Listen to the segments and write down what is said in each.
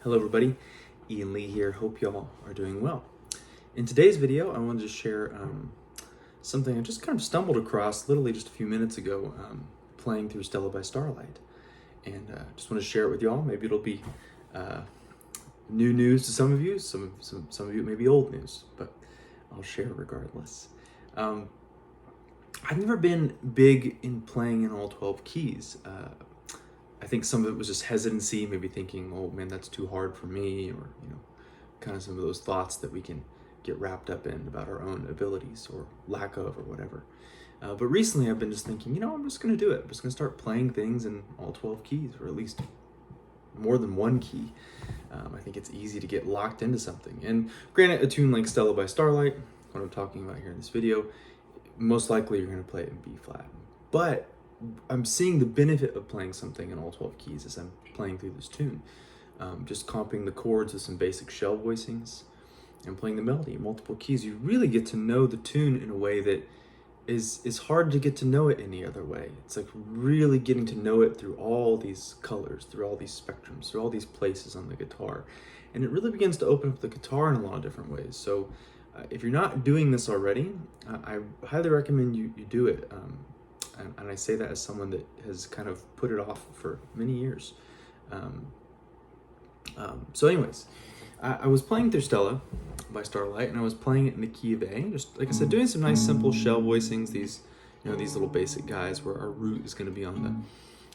Hello everybody, Ian Lee here. Hope y'all are doing well. In today's video, I wanted to share something I just kind of stumbled across literally just a few minutes ago playing through Stella by Starlight. And just want to share it with y'all. Maybe it'll be new news to some of you, some of you it may be old news, but I'll share regardless. I've never been big in playing in all 12 keys. I think some of it was just hesitancy, maybe thinking, oh man, that's too hard for me, or, kind of some of those thoughts that we can get wrapped up in about our own abilities or lack of or whatever. But recently I've been just thinking, I'm just going to do it. I'm just going to start playing things in all 12 keys, or at least more than one key. I think it's easy to get locked into something. And granted, a tune like Stella by Starlight, what I'm talking about here in this video, most likely you're going to play it in B flat. But I'm seeing the benefit of playing something in all 12 keys as I'm playing through this tune. Just comping the chords with some basic shell voicings and playing the melody in multiple keys, you really get to know the tune in a way that is hard to get to know it any other way. It's like really getting to know it through all these colors, through all these spectrums, through all these places on the guitar. And it really begins to open up the guitar in a lot of different ways. So if you're not doing this already, I highly recommend you do it. And I say that as someone that has kind of put it off for many years. So anyways, I was playing through Stella by Starlight, and I was playing it in the key of A. Just like I said, doing some nice simple shell voicings. These little basic guys where our root is going to be on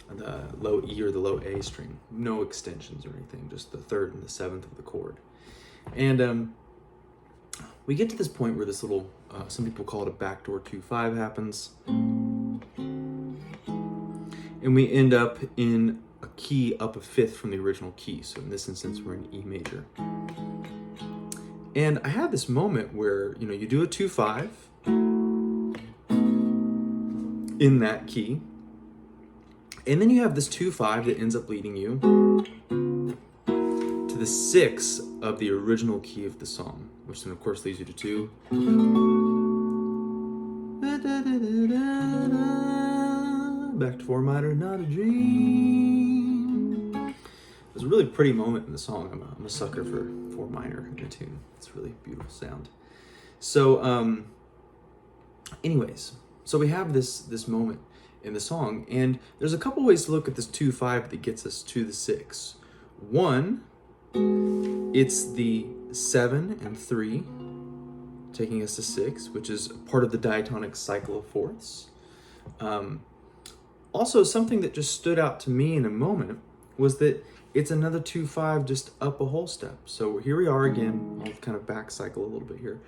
the low E or the low A string. No extensions or anything, just the third and the seventh of the chord. And we get to this point where this little, some people call it a backdoor 2-5 happens. And we end up in a key up a fifth from the original key. So in this instance, we're in E major. And I had this moment where, you do a 2-5 in that key. And then you have this 2-5 that ends up leading you to the 6 of the original key of the song, which then of course leads you to 2. Back to 4 minor, not a dream. It was a really pretty moment in the song. I'm a sucker for 4 minor in a tune. It's a really beautiful sound. So, anyways, so we have this moment in the song, and there's a couple ways to look at this 2-5 that gets us to the 6. One, it's the 7 and 3 taking us to 6, which is part of the diatonic cycle of fourths. Also, something that just stood out to me in a moment was that it's another 2-5 just up a whole step. So here we are again. I'll kind of back cycle a little bit here.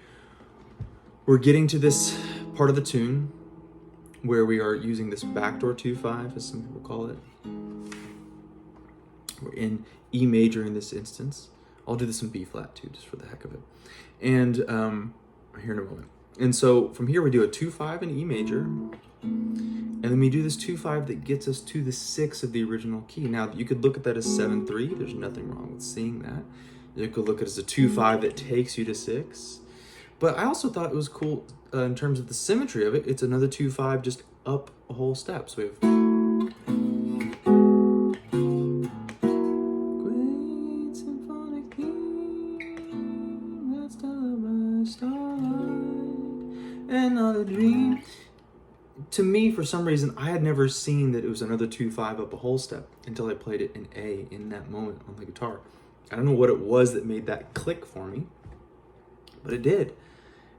We're getting to this part of the tune where we are using this backdoor 2-5, as some people call it. We're in E major in this instance. I'll do this in B flat too, just for the heck of it. And here in a moment. And so from here we do a 2-5 in E major. And then we do this 2-5 that gets us to the 6 of the original key. Now, you could look at that as 7-3. There's nothing wrong with seeing that. You could look at it as a 2-5 that takes you to 6. But I also thought it was cool in terms of the symmetry of it. It's another 2-5 just up a whole step. So we have great symphonic theme, that's Stella by Starlight, and not a dream. To me, for some reason, I had never seen that it was another 2-5 up a whole step until I played it in A in that moment on the guitar. I don't know what it was that made that click for me, but it did.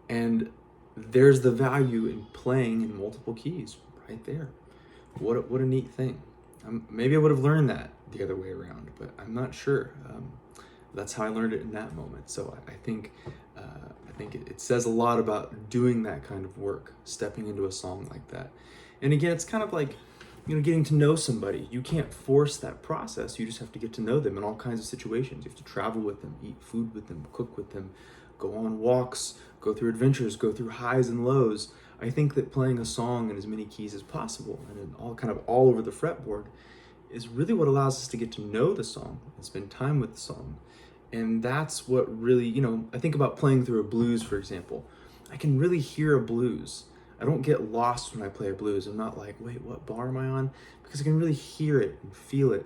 And there's the value in playing in multiple keys right there. What a neat thing. Maybe I would have learned that the other way around, but I'm not sure. That's how I learned it in that moment. So I think it says a lot about doing that kind of work, stepping into a song like that. And again, it's kind of like, getting to know somebody. You can't force that process. You just have to get to know them in all kinds of situations. You have to travel with them, eat food with them, cook with them, go on walks, go through adventures, go through highs and lows. I think that playing a song in as many keys as possible and in all over the fretboard is really what allows us to get to know the song and spend time with the song. And that's what really, I think about playing through a blues, for example. I can really hear a blues. I don't get lost when I play a blues. I'm not like, wait, what bar am I on? Because I can really hear it and feel it.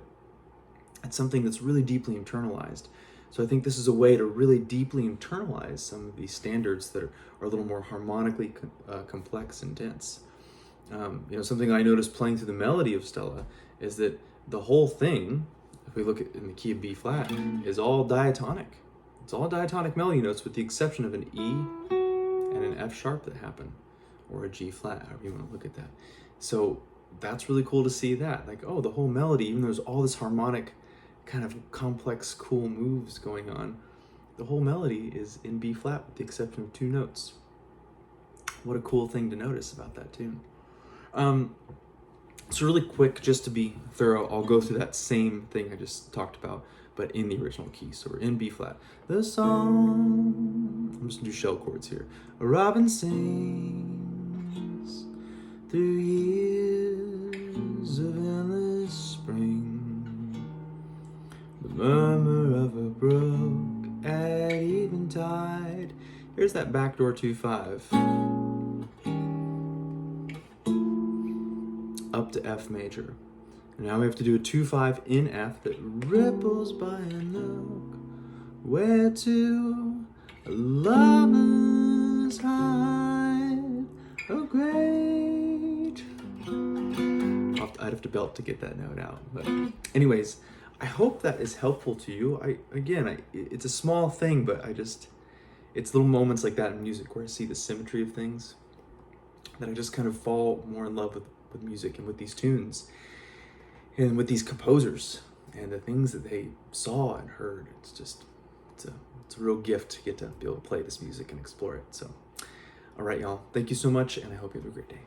It's something that's really deeply internalized. So I think this is a way to really deeply internalize some of these standards that are a little more harmonically complex and dense. Something I noticed playing through the melody of Stella is that the whole thing, if we look at in the key of B flat, is all diatonic. It's all diatonic melody notes with the exception of an E and an F sharp that happen, or a G flat, however you want to look at that. So that's really cool to see that. Like, oh, the whole melody, even though there's all this harmonic kind of complex, cool moves going on, the whole melody is in B flat with the exception of 2 notes. What a cool thing to notice about that tune. So really quick, just to be thorough, I'll go through that same thing I just talked about, but in the original key. So we're in B flat. The song, I'm just gonna do shell chords here. A robin sings through years of endless spring. The murmur of a brook at eventide. Here's that backdoor 2/5. Up to F major. And now we have to do a 2/5 in F that ripples by a nook. Where to lovers hide a great. I'd have to belt to get that note out. But anyways, I hope that is helpful to you. It's a small thing, but it's little moments like that in music where I see the symmetry of things that I just kind of fall more in love with music and with these tunes and with these composers and the things that they saw and heard. It's a real gift to get to be able to play this music and explore it. So, all right, y'all. Thank you so much, and I hope you have a great day.